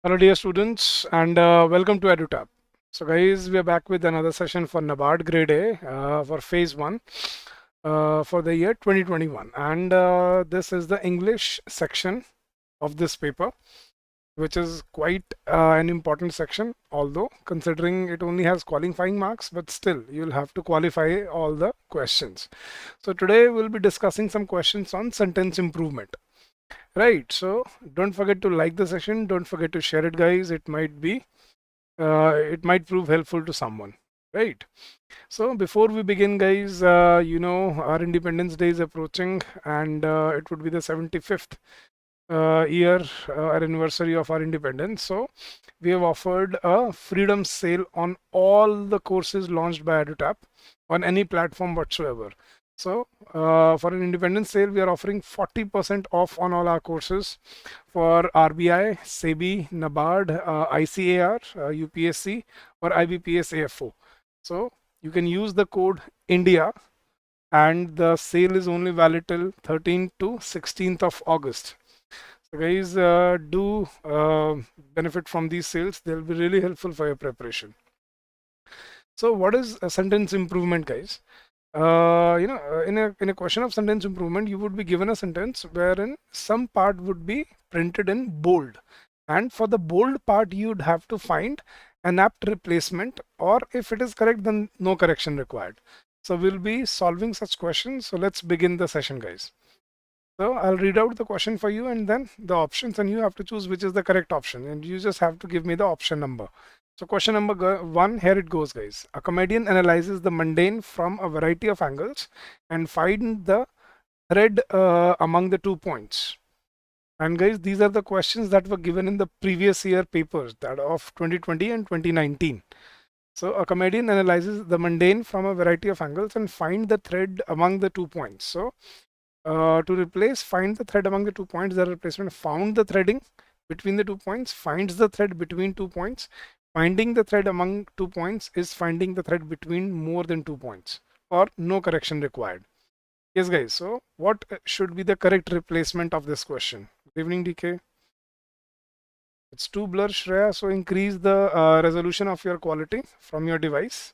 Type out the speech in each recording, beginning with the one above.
Hello dear students and welcome to EduTap. So guys, we are back with another session for NABARD Grade A for Phase 1 for the year 2021, and this is the English section of this paper, which is quite an important section, although considering it only has qualifying marks, but still you'll have to qualify all the questions. So today we'll be discussing some questions on sentence improvement. Right, so don't forget to like the session. Don't forget to share it, guys. It might prove helpful to someone. Right. So before we begin, guys, our Independence Day is approaching, and it would be the 75th year anniversary of our independence. So we have offered a freedom sale on all the courses launched by EduTap on any platform whatsoever. So for an independence sale, we are offering 40% off on all our courses for RBI, SEBI, NABARD, ICAR, UPSC, or IBPS AFO. So you can use the code INDIA, and the sale is only valid till 13th to 16th of August. So guys, do benefit from these sales. They'll be really helpful for your preparation. So what is a sentence improvement, guys? In a question of sentence improvement, you would be given a sentence wherein some part would be printed in bold, and for the bold part you'd have to find an apt replacement, or if it is correct, then no correction required. So we'll be solving such questions. So let's begin the session, guys. So I'll read out the question for you and then the options, and you have to choose which is the correct option, and you just have to give me the option number. So question number 1, here it goes, guys. A comedian analyzes the mundane from a variety of angles and find the thread among the 2 points. And guys, these are the questions that were given in the previous year papers, that of 2020 and 2019. So a comedian analyzes the mundane from a variety of angles and find the thread among the 2 points. So to replace find the thread among the 2 points, the replacement found the threading between the 2 points, finds the thread between 2 points. Finding the thread among 2 points is finding the thread between more than 2 points, or no correction required. Yes, guys. So what should be the correct replacement of this question? Good evening, DK. It's too blur, Shreya. So increase the resolution of your quality from your device.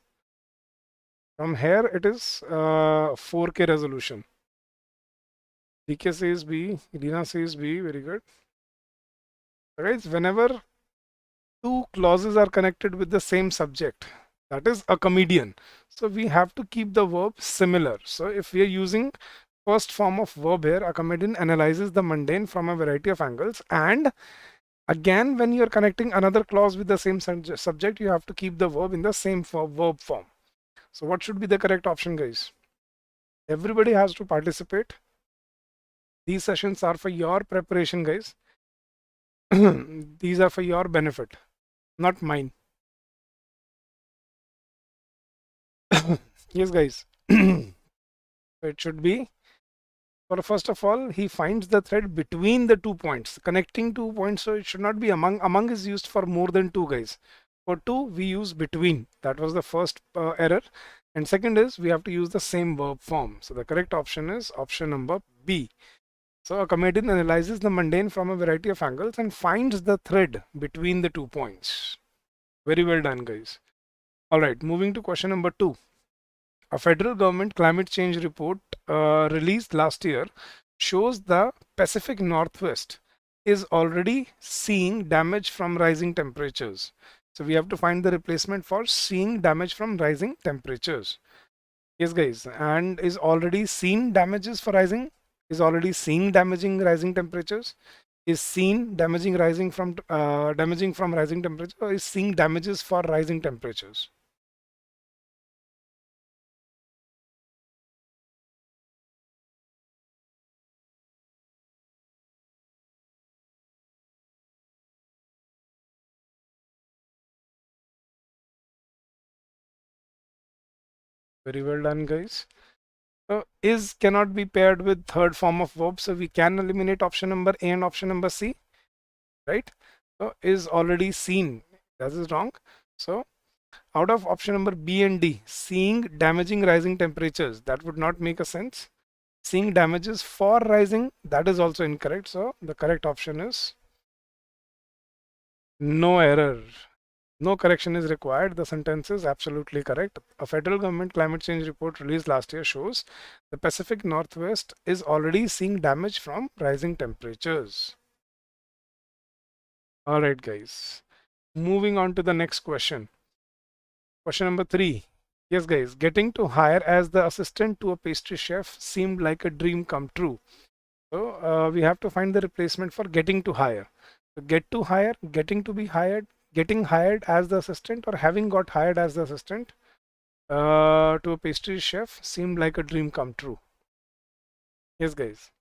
From here, it is 4K resolution. DK says B, Elena says B. Very good. Guys, whenever 2 clauses are connected with the same subject, that is a comedian, so we have to keep the verb similar. So if we are using first form of verb here, a comedian analyzes the mundane from a variety of angles, and again when you are connecting another clause with the same subject, you have to keep the verb in the same verb form. So what should be the correct option, guys? Everybody has to participate. These sessions are for your preparation, guys. These are for your benefit, not mine. Yes, guys. It should be, for first of all, he finds the thread between the 2 points, connecting 2 points. So it should not be among. Among is used for more than 2, guys. For 2, we use between. That was the first error. And second is we have to use the same verb form. So the correct option is option number B. So a comedian analyzes the mundane from a variety of angles and finds the thread between the 2 points. Very well done, guys. All right, moving to question number 2. A federal government climate change report released last year shows the Pacific Northwest is already seeing damage from rising temperatures. So we have to find the replacement for seeing damage from rising temperatures. Yes, guys. And is already seen damages for rising? Is already seeing damaging rising temperatures? Is seen damaging rising from rising temperature, or is seeing damages for rising temperatures? Very well done, guys. So is cannot be paired with third form of verb, so we can eliminate option number A and option number C, right? So is already seen, that is wrong. So out of option number B and D, seeing damaging rising temperatures, that would not make a sense. Seeing damages for rising, that is also incorrect. So the correct option is No error. No correction is required. The sentence is absolutely correct. A federal government climate change report released last year shows the Pacific Northwest is already seeing damage from rising temperatures. All right, guys. Moving on to the next question. Question number 3. Yes, guys. Getting to hire as the assistant to a pastry chef seemed like a dream come true. So we have to find the replacement for getting to hire. So get to hire, getting to be hired, getting hired as the assistant, or having got hired as the assistant to a pastry chef seemed like a dream come true. Yes, guys.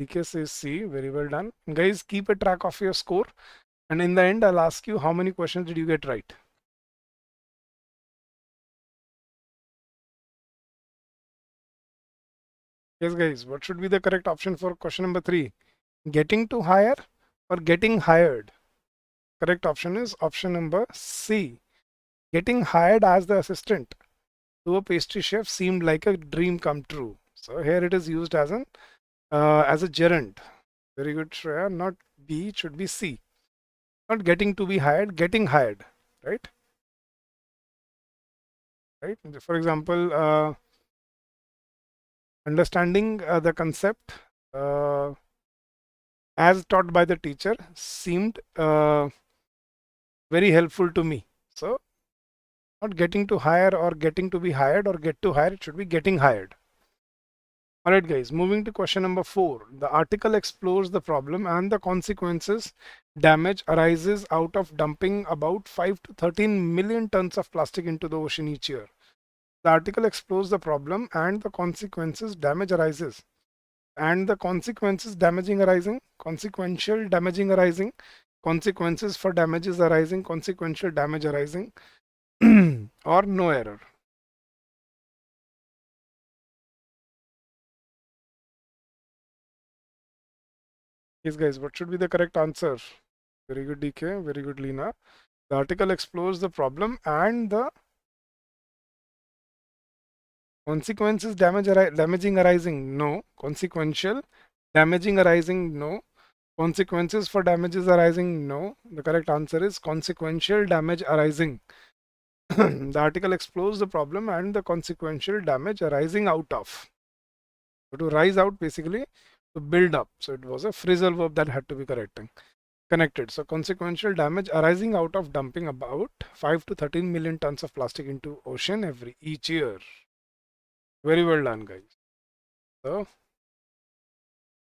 DK says C. Very well done. Guys, keep a track of your score. And in the end, I'll ask you how many questions did you get right? Yes, guys. What should be the correct option for question number 3? Getting to hire or getting hired? Correct option is option number C. Getting hired as the assistant to a pastry chef seemed like a dream come true. So here it is used as a gerund. Very good, Shreya. Not B, it should be C. Not getting to be hired, getting hired, right? Right. For example, understanding the concept as taught by the teacher seemed very helpful to me. So not getting to hire or getting to be hired or get to hire, it should be getting hired. All right, guys, moving to question number 4. The article explores the problem and the consequences damage arises out of dumping about 5 to 13 million tons of plastic into the ocean each year. The article explores the problem and the consequences damage arises. And the consequences damaging arising, consequential damaging arising, consequences for damages arising, consequential damage arising, or no error. Yes, guys, what should be the correct answer? Very good, DK. Very good, Lena. The article explores the problem and the consequences damaging arising. No. Consequential damaging arising. No. Consequences for damages arising. No. The correct answer is consequential damage arising. The article explores the problem and the consequential damage arising out of. So to rise out, basically to build up. So it was a phrasal verb that had to be connected. So consequential damage arising out of dumping about 5 to 13 million tons of plastic into ocean each year. Very well done, guys. So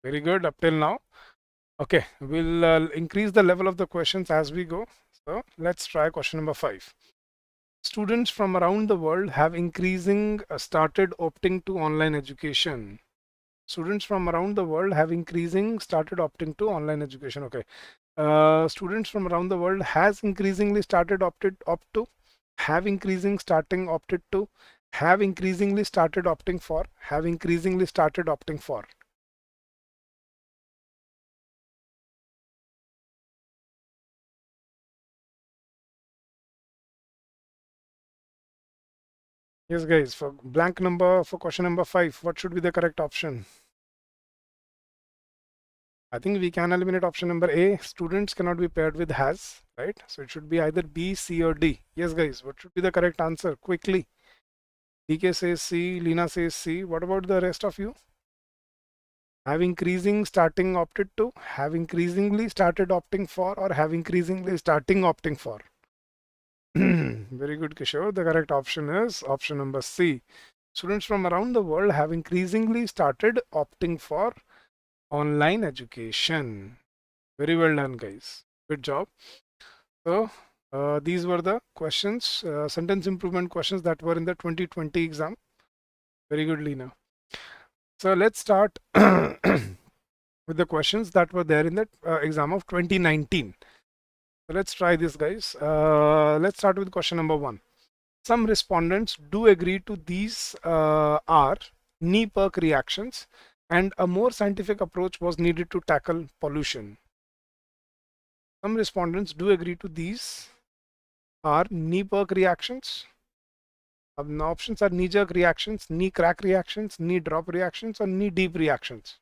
very good up till now. Okay, we'll increase the level of the questions as we go. So let's try question number 5. Students from around the world have increasing started opting to online education. Students from around the world have increasing started opting to online education. Okay. Students from around the world has increasingly started opt to, have increasing starting opted to, have increasingly started opting for, have increasingly started opting for. Yes, guys, for blank number for question number 5, what should be the correct option? I think we can eliminate option number A. Students cannot be paired with has, right? So it should be either B, C, or D. Yes, guys, what should be the correct answer? Quickly. DK says C, Lena says C. What about the rest of you? Have increasing starting opted to, have increasingly started opting for, or have increasingly starting opting for? Very good, Kishore. The correct option is option number C. Students from around the world have increasingly started opting for online education. Very well done, guys. Good job. So these were the questions, sentence improvement questions that were in the 2020 exam. Very good, Lena. So let's start with the questions that were there in the exam of 2019. So let's try this, guys. Let's start with question number 1. Some respondents do agree to these are knee-perk reactions, and a more scientific approach was needed to tackle pollution. Some respondents do agree to these are knee-perk reactions, अब options are knee jerk reactions, knee crack reactions, knee drop reactions, or knee deep reactions.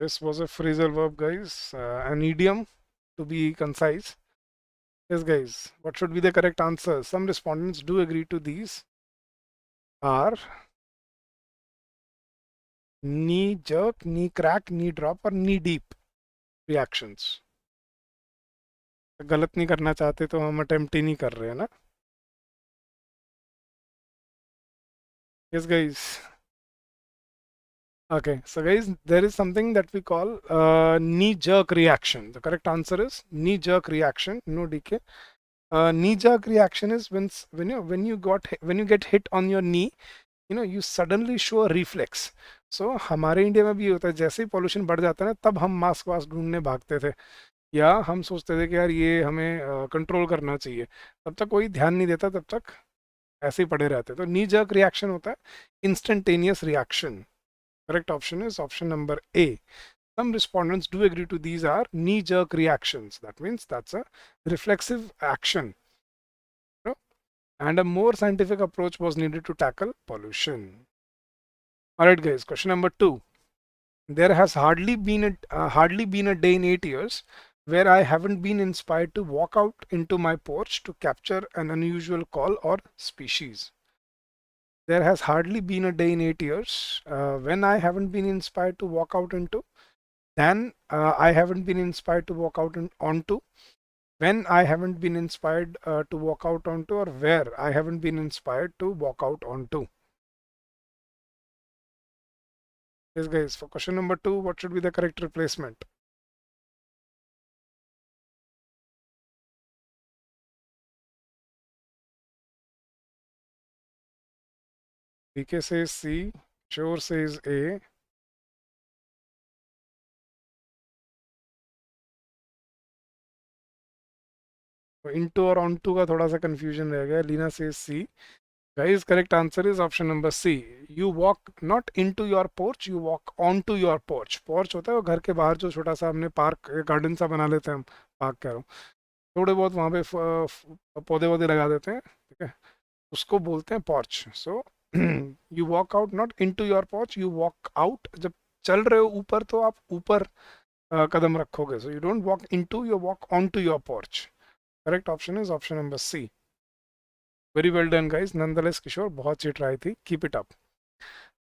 This was a phrasal verb, guys, an idiom to be concise. Yes, guys, what should be the correct answer? Some respondents do agree to these are knee jerk, knee crack, knee drop, or knee deep reactions. गलत नहीं करना चाहते तो हम attempt ही नहीं कर रहे हैं ना. Yes, guys. Okay, so guys, there is something that we call knee-jerk reaction. The correct answer is knee-jerk reaction. No DK. Knee-jerk reaction is when you get hit on your knee, you suddenly show a reflex. So हमारे India में भी होता है, जैसे ही pollution बढ़ जाता है ना, तब हम मास्क वास्क ढूंढने भागते थे, या हम सोचते थे कि यार ये हमें कंट्रोल करना चाहिए. तब तक कोई ध्यान नहीं देता, तब तक ऐसे ही पड़े रहते. तो नी जर्क रिएक्शन होता है instantaneous reaction. Correct option is option number A. Some respondents do agree to these are knee-jerk reactions. That means that's a reflexive action. And a more scientific approach was needed to tackle pollution. Alright guys, question number 2. There has hardly been a day in 8 years where I haven't been inspired to walk out into my porch to capture an unusual call or species. There has hardly been a day in 8 years when I haven't been inspired to walk out into, then I haven't been inspired to walk out onto, when I haven't been inspired to walk out onto, or where I haven't been inspired to walk out onto. Yes guys, for question number 2, what should be the correct replacement? DK says C, Shore says A. तो into और onto का थोड़ा सा confusion रह गया. Lina says C. Guys, correct answer is option number C. You walk not into your porch, you walk onto your porch. Porch होता है वो घर के बाहर जो छोटा सा हमने पार्क गार्डन सा बना लेते हैं हम, पार्क कह रहा हूँ, थोड़े बहुत वहाँ पे पौधे वौधे लगा देते हैं, ठीक है, उसको बोलते हैं porch. So you walk out not into your porch, you walk out. जब चल रहे हो ऊपर तो आप ऊपर कदम रखोगे. So you don't walk into, you walk onto your porch. Correct option is option number C. Very well done guys. Nonetheless, Kishore, बहुत अच्छी try थी. Keep it up.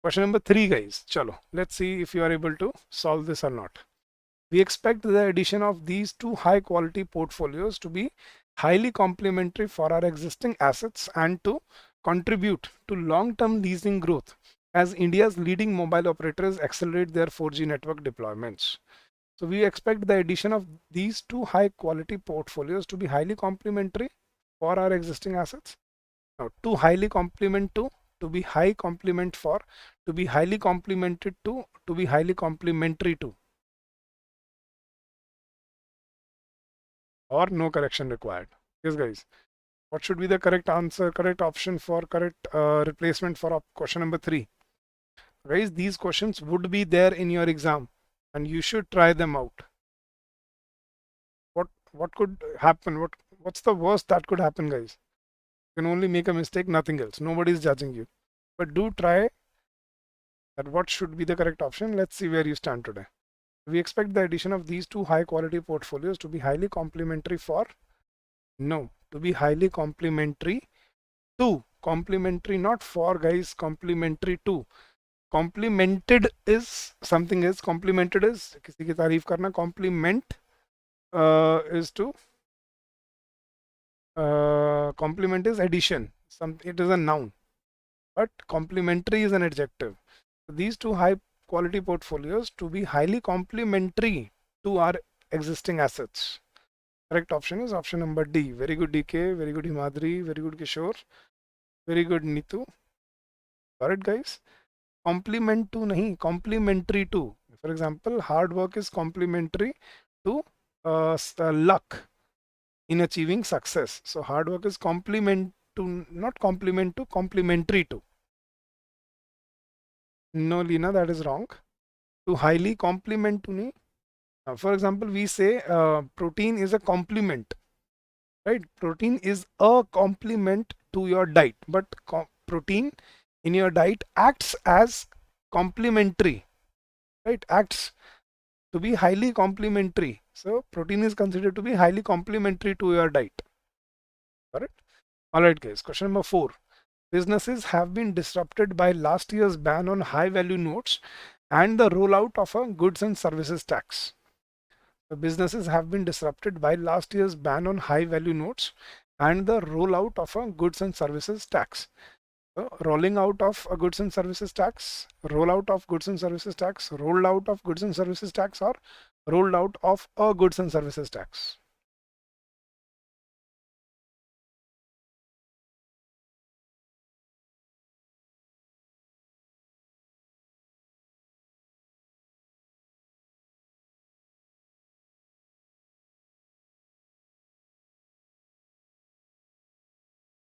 Question number 3 guys. चलो, let's see if you are able to solve this or not. We expect the addition of these two high quality portfolios to be highly complementary for our existing assets and to contribute to long-term leasing growth as India's leading mobile operators accelerate their 4G network deployments. So we expect the addition of these two high quality portfolios to be highly complementary for our existing assets. Now, to highly complement to be high complement for, to be highly complemented to be highly complementary to, or no correction required. Yes, guys. What should be the correct answer, correct option for correct replacement for question number 3? Guys, these questions would be there in your exam and you should try them out. What could happen? What's the worst that could happen, guys? You can only make a mistake, nothing else. Nobody is judging you. But do try that. What should be the correct option? Let's see where you stand today. We expect the addition of these two high quality portfolios to be highly complementary for, no, to be highly complementary to, complementary not for guys, complementary to. Complemented is something else. Complemented is किसी की तारीफ करना. Complement is to complement is addition. It is a noun, but complementary is an adjective. So these two high quality portfolios to be highly complementary to our existing assets. Correct option is option number D. Very good DK, very good Himadri, very good Kishore, very good Nitu. Alright guys. Complement to nahi, complementary to. For example, hard work is complementary to luck in achieving success. So hard work is complement to, not complement to, complementary to. No, Lina, that is wrong. To highly complement to nahi. For example, we say protein is a complement, right? Protein is a complement to your diet, but protein in your diet acts as complementary, right? Acts to be highly complementary. So protein is considered to be highly complementary to your diet. Correct? All right, guys. Question number 4. Businesses have been disrupted by last year's ban on high value notes and the rollout of a goods and services tax. The businesses have been disrupted by last year's ban on high value notes and the rollout of a goods and services tax. So, rolling out of a goods and services tax, rollout of goods and services tax, rolled out of goods and services tax, or rolled out of a goods and services tax.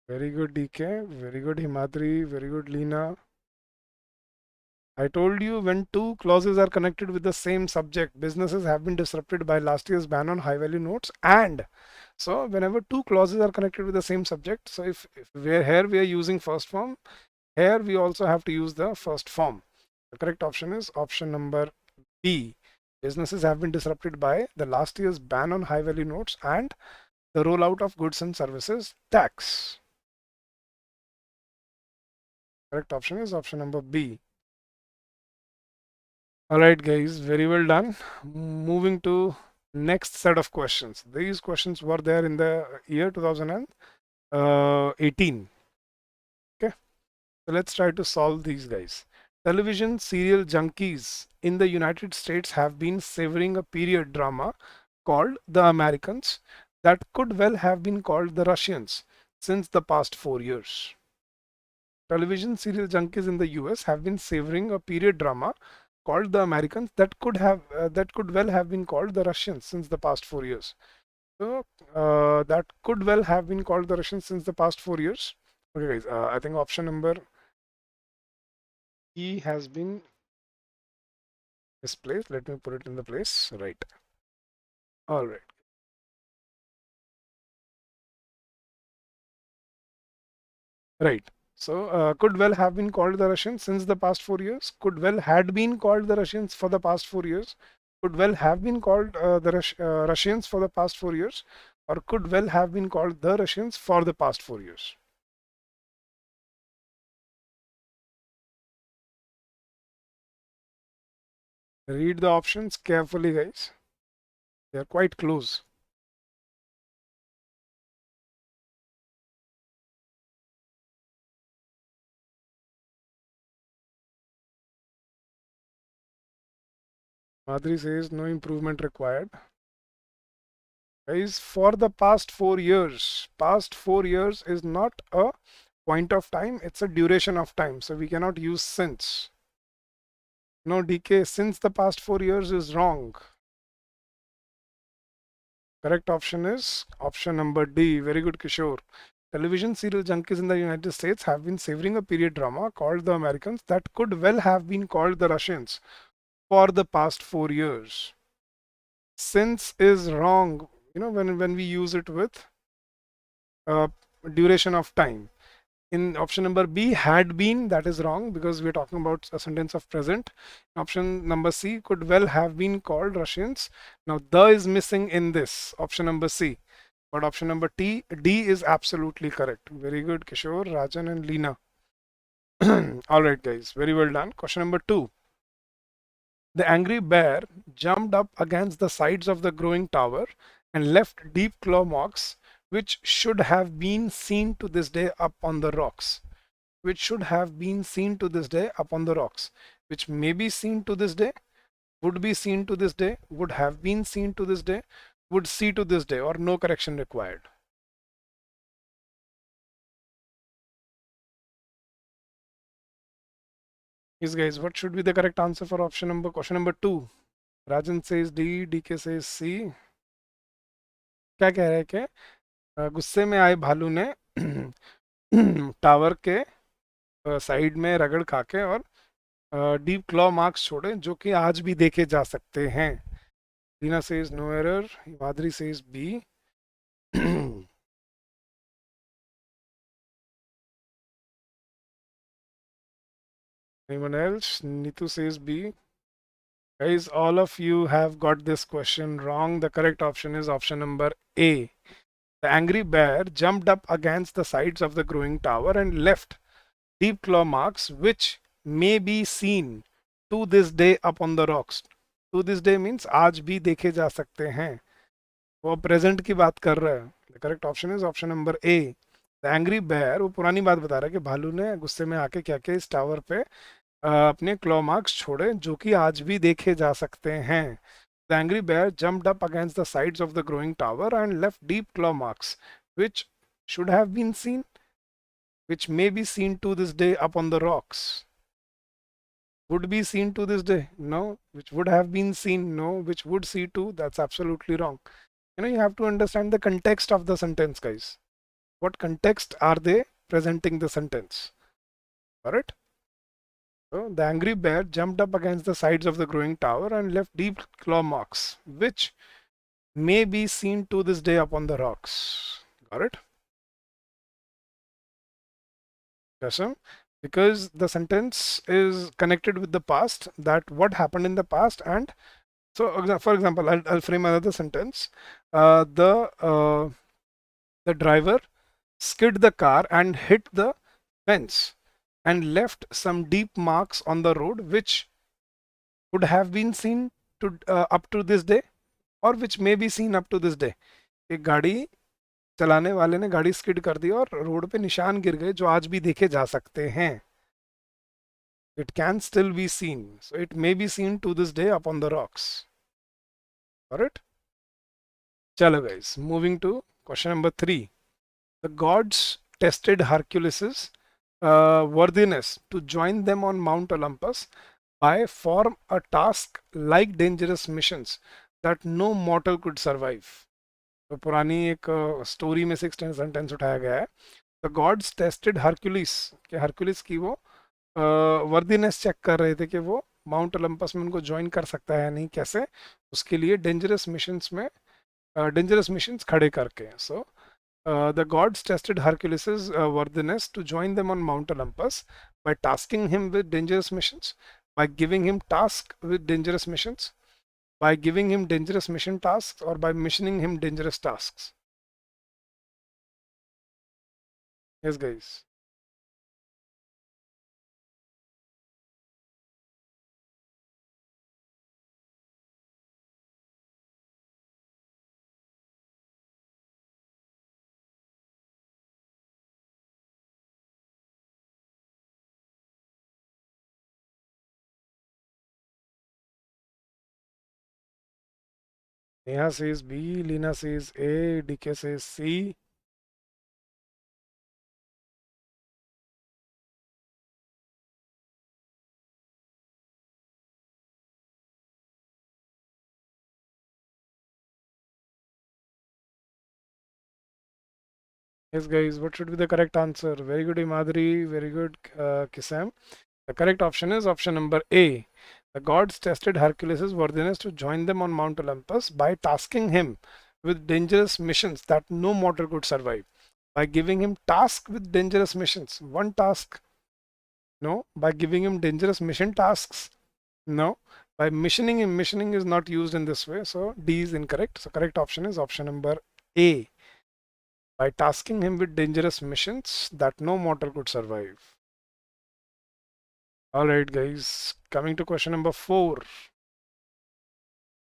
Very good, DK. Very good, Himadri. Very good, Leena. I told you when two clauses are connected with the same subject, businesses have been disrupted by last year's ban on high value notes. And so whenever two clauses are connected with the same subject, so if we're here we are using first form, here we also have to use the first form. The correct option is option number B. Businesses have been disrupted by the last year's ban on high value notes and the rollout of goods and services tax. Correct option is option number B. All right, guys, very well done. Moving to next set of questions. These questions were there in the year 2018. Okay, so let's try to solve these guys. Television serial junkies in the United States have been savoring a period drama called The Americans that could well have been called The Russians since the past 4 years. Television serial junkies in the US have been savoring a period drama called The Americans that could well have been called the Russians since the past 4 years. So that could well have been called the Russians since the past 4 years. Okay, guys, I think option number E has been misplaced. Let me put it in the place. Right. All right. Right. So could well have been called the Russians since the past 4 years. Could well had been called the Russians for the past 4 years. Could well have been called the Russians for the past 4 years, or could well have been called the Russians for the past 4 years. Read the options carefully, guys. They are quite close. Madhuri says no improvement required. Guys, for the past 4 years is not a point of time, it's a duration of time. So we cannot use since. No, DK, since the past 4 years is wrong. Correct option is option number D. Very good, Kishore. Television serial junkies in the United States have been savoring a period drama called The Americans that could well have been called the Russians for the past 4 years. Since is wrong, when we use it with duration of time. In option number B, had been, that is wrong because we're talking about a sentence of present. Option number C, could well have been called Russians. Now the is missing in this option number C, but option number D is absolutely correct. Very good, Kishore, Rajan and Leena. All right, guys, very well done. Question number 2. The angry bear jumped up against the sides of the growing tower and left deep claw marks which should have been seen to this day up on the rocks. Which should have been seen to this day upon the rocks. Which may be seen to this day, would be seen to this day, would have been seen to this day, would see to this day, or no correction required. Yes, guys, what should be the correct answer for question number 2? Rajan says D, DK says C. क्या कह रहे हैं कि गुस्से में आए भालू ने टावर के साइड में रगड़ खा के और डीप क्लॉ मार्क्स छोड़े जो कि आज भी देखे जा सकते हैं. Lina says no error. Madhuri says B. Anyone else? Nitu says B. Guys, all of you have got this question wrong. The correct option is option number A. The angry bear jumped up against the sides of the growing tower and left deep claw marks which may be seen to this day upon the rocks. To this day means आज भी देखे जा सकते हैं. वो present की बात कर रहा है. The correct option is option number A. The angry bear, वो पुरानी बात बता रहा है कि भालू ने गुस्से में आके क्या किया इस टावर पे अपने क्लॉ मार्क्स छोड़े जो कि आज भी देखे जा सकते हैं. The angry bear jumped up against the sides of the growing tower and left deep claw marks, which should have been seen, which may be seen to this day upon the rocks. Would be seen to this day? No. Which would have been seen? No. Which would see to? That's absolutely wrong. You have to understand the context of the sentence, guys. What context are they presenting the sentence? Alright? So the angry bear jumped up against the sides of the growing tower and left deep claw marks, which may be seen to this day upon the rocks. Got it? Kasam? Because the sentence is connected with the past, that what happened in the past. And so for example, I'll frame another sentence. The driver skid the car and hit the fence and left some deep marks on the road which would have been seen to up to this day, or which may be seen up to this day. एक गाड़ी चलाने वाले ने गाड़ी skid कर दी और road पे निशान गिर गए जो आज भी देखे जा सकते हैं. It can still be seen, so it may be seen to this day upon the rocks. Alright? Chalo guys, moving to question number 3. The gods tested Hercules' worthiness to join them on Mount Olympus by form a task like dangerous missions that no mortal could survive. तो पुरानी एक story में से एक sentence उठाया गया है. The gods tested Hercules, कि हरक्यूलिस की वो वर्दीनेस चेक कर रहे थे कि वो माउंट ओलंपस में उनको ज्वाइन कर सकता है या नहीं, कैसे, उसके लिए डेंजरस मिशंस में डेंजरस मिशंस खड़े करके. सो the gods tested Hercules' worthiness to join them on Mount Olympus by tasking him with dangerous missions, by giving him tasks with dangerous missions, by giving him dangerous mission tasks, or by missioning him dangerous tasks. Yes, guys. Neha says B, Lina says A, DK says C. Yes, guys, what should be the correct answer? Very good, Imadri. Very good, Kisam. The correct option is option number A. The gods tested Hercules' worthiness to join them on Mount Olympus by tasking him with dangerous missions that no mortal could survive. By giving him tasks with dangerous missions. One task? No. By giving him dangerous mission tasks? No. By missioning him, missioning is not used in this way. So D is incorrect. So correct option is option number A. By tasking him with dangerous missions that no mortal could survive. Alright guys, coming to question number 4.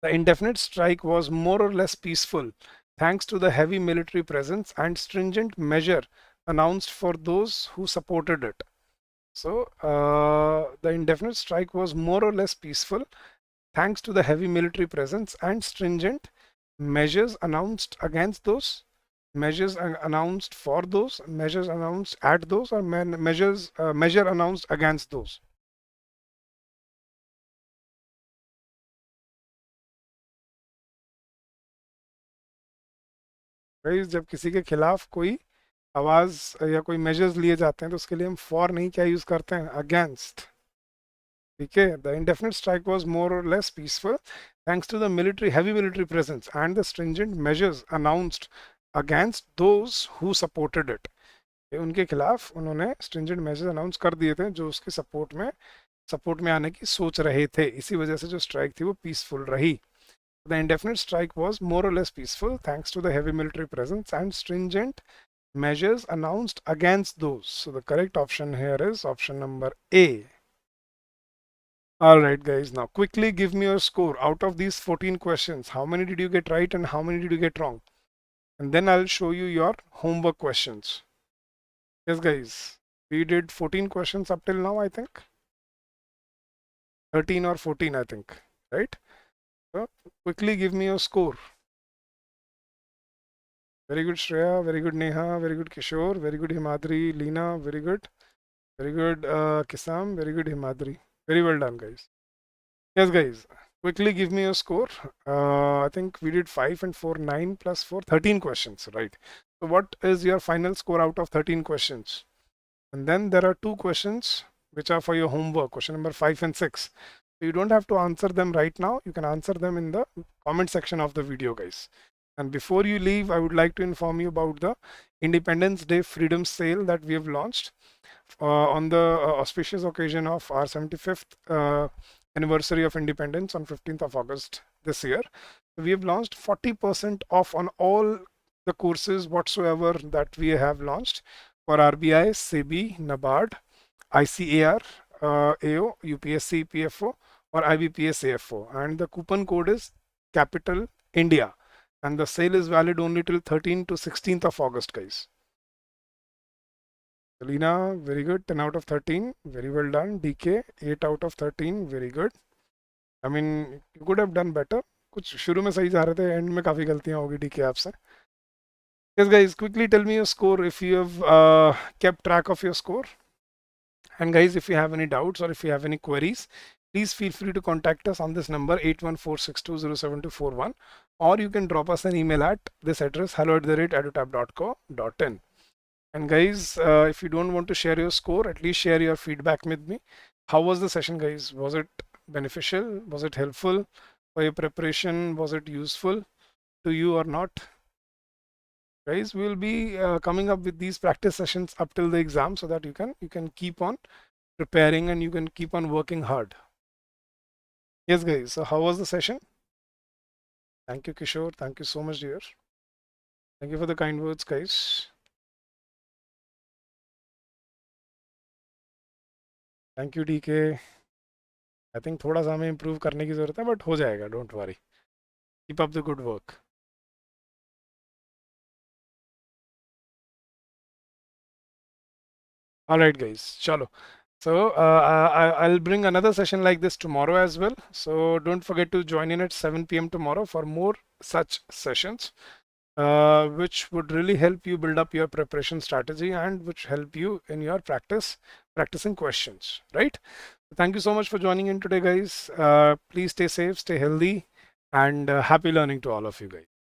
The indefinite strike was more or less peaceful thanks to the heavy military presence and stringent measure announced for those who supported it. So the indefinite strike was more or less peaceful thanks to the heavy military presence and stringent measures announced against those, measures announced for those, measures announced at those, or measure announced against those. Guys, जब किसी के खिलाफ कोई आवाज या कोई measures लिए जाते हैं तो उसके लिए हम फॉर नहीं क्या यूज करते हैं, against. Okay, the indefinite strike was more or less peaceful thanks to the heavy military presence and the stringent measures announced against those who supported it. उनके खिलाफ उन्होंने stringent measures announce कर दिए थे जो उसके सपोर्ट में आने की सोच रहे थे. इसी वजह से जो स्ट्राइक थी वो पीसफुल रही. The indefinite strike was more or less peaceful thanks to the heavy military presence and stringent measures announced against those. So the correct option here is option number A. Alright guys, now quickly give me your score. Out of these 14 questions, how many did you get right and how many did you get wrong? And then I'll show you your homework questions. Yes guys, we did 14 questions up till now, I think. 13 or 14, I think, right? So quickly give me your score. Very good Shreya, very good Neha, very good Kishore, very good Himadri, Leena, very good. Very good Kisam, very good Himadri. Very well done guys. Yes guys, quickly give me your score. I think we did 5 and 4, 9 plus 4, 13 questions, right? So what is your final score out of 13 questions? And then there are 2 questions which are for your homework, question number 5 and 6. So you don't have to answer them right now. You can answer them in the comment section of the video guys. And before you leave, I would like to inform you about the Independence Day Freedom Sale that we have launched on the auspicious occasion of our 75th anniversary of independence on 15th of August this year. We have launched 40% off on all the courses whatsoever that we have launched for RBI, SEBI, NABARD, ICAR, AO, UPSC, PFO or IBPS AFO, and the coupon code is Capital India, and the sale is valid only till 13th to 16th of August guys. Selena, very good, 10 out of 13, very well done. DK, 8 out of 13, very good. I mean, you could have done better. कुछ शुरू में सही जा रहे थे, and में काफी गलतियां होगी DK आपसे. Yes guys, quickly tell me your score if you have kept track of your score. And guys, if you have any doubts or if you have any queries, please feel free to contact us on this number 8146207241, or you can drop us an email at this address hello@edutap.co.in. And guys, if you don't want to share your score, at least share your feedback with me. How was the session guys? Was it beneficial? Was it helpful for your preparation? Was it useful to you or not? Guys, we will be coming up with these practice sessions up till the exam so that you can keep on preparing and you can keep on working hard. Yes guys, so how was the session? Thank you Kishore, thank you so much dear. Thank you for the kind words guys. Thank you DK. I think थोड़ा सा हमें improve करने की ज़रूरत है, but हो जाएगा, don't worry. Keep up the good work. All right guys, chalo. So I'll bring another session like this tomorrow as well. So don't forget to join in at 7 p.m. tomorrow for more such sessions, which would really help you build up your preparation strategy and which help you in your practicing questions, right? Thank you so much for joining in today, guys. Please stay safe, stay healthy, and happy learning to all of you guys.